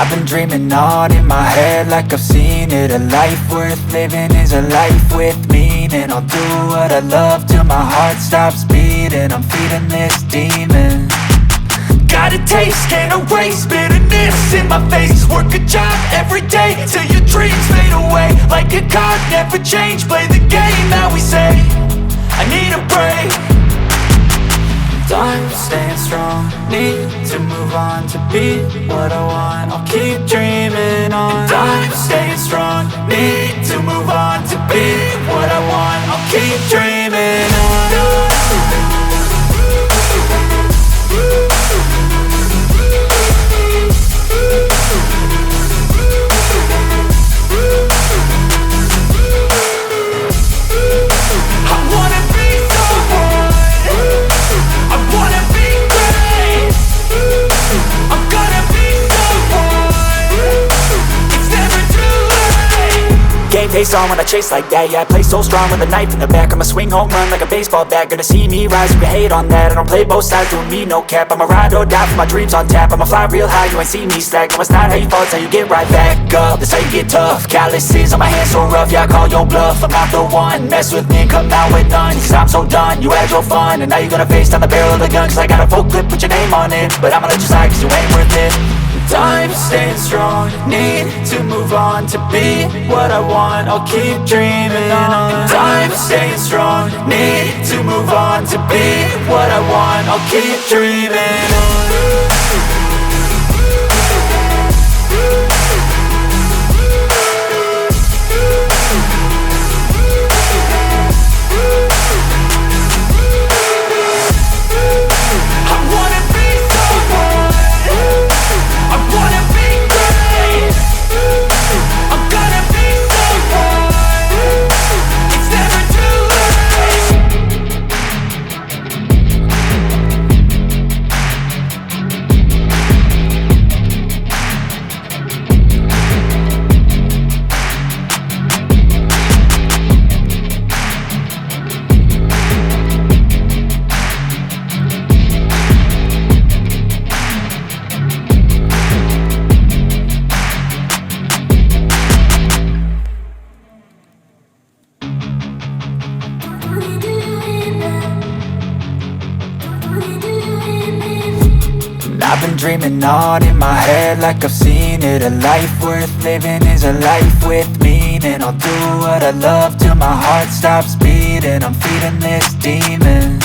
I've been dreaming on in my head like I've seen it. A life worth living is a life with meaning. I'll do what I love till my heart stops beating. I'm feeding this demon. Got a taste, can't erase bitterness in my face. Work a job every day till your dreams fade away. Like a card, never change, play the game that we say. I need a break. Time staying strong, need to move on to be what I want. I'll keep dreaming on. Time staying strong, need to move on to be what I want. I'll keep dreaming on. Face on when I chase like that. Yeah, I play so strong with a knife in the back. I'ma swing home run like a baseball bat. Gonna see me rise, you can hate on that. I don't play both sides, doing me no cap. I'ma ride or die for my dreams on tap. I'ma fly real high, you ain't see me slack. No, it's not how you fall, it's how you get right back up. That's how you get tough. Calluses on my hands so rough, yeah, I call your bluff. I'm not the one, mess with me and come out with none. Cause I'm so done, you had your fun. And now you're gonna face down the barrel of the gun. Cause I got a full clip, put your name on it. But I'ma let you slide cause you ain't worth it. Time staying strong, need to move on to be what I want. I'll keep dreaming on. Time staying strong, need to move on to be what I want. I'll keep dreaming on. I've been dreaming on in my head like I've seen it. A life worth living is a life with meaning. I'll do what I love till my heart stops beating. I'm feeding this demon.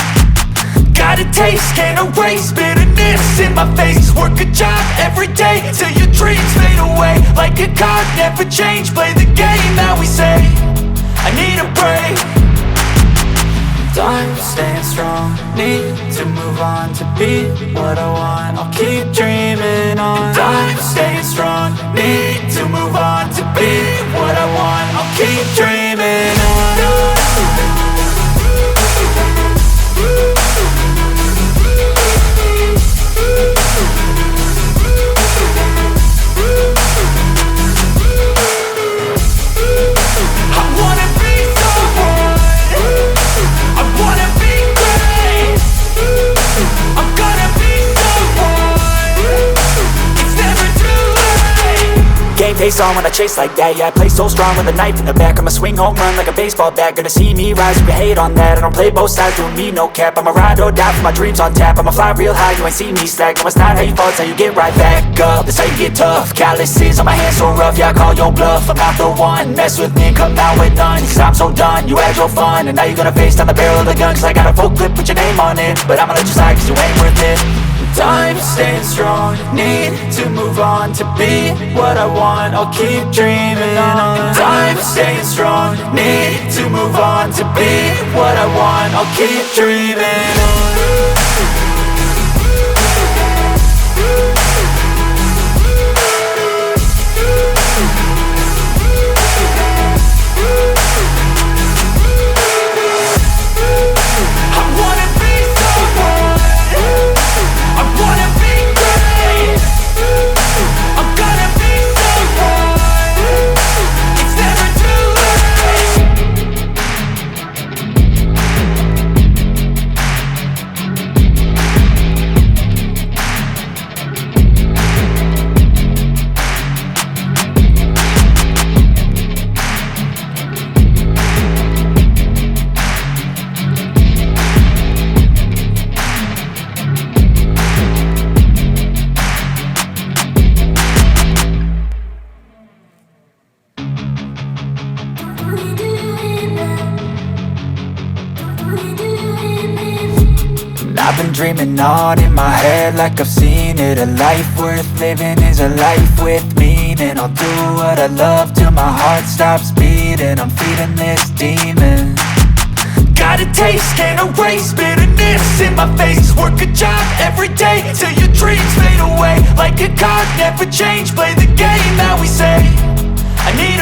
Got a taste, can't erase bitterness in my face. Work a job every day till your dreams fade away. Like a card, never change, play the game that we say. I need a break. Time staying strong, need to move on to be what I want. I'll keep dreaming on. Time staying strong, need to move on to be what I want. I'll keep dreaming on. Face on when I chase like that. Yeah, I play so strong with a knife in the back. I'ma swing home run like a baseball bat. Gonna see me rise, you can hate on that. I don't play both sides, doing me no cap. I'ma ride or die for my dreams on tap. I'ma fly real high, you ain't see me slack. No, it's not how you fall, it's how you get right back up. That's how you get tough. Calluses on my hands so rough, yeah, I call your bluff. I'm not the one, mess with me and come out with none. Cause I'm so done, you had your fun. And now you're gonna face down the barrel of the gun. Cause I got a full clip, put your name on it. But I'ma let you slide cause you ain't worth it. Time staying strong, need to move on to be what I want. I'll keep dreaming on. Time staying strong, need to move on to be what I want. I'll keep dreaming on. I've been dreaming on in my head like I've seen it. A life worth living is a life with meaning. I'll do what I love till my heart stops beating. I'm feeding this demon. Got a taste, can't erase bitterness in my face. Work a job every day till your dreams fade away. Like a card, never change, play the game that we say. I need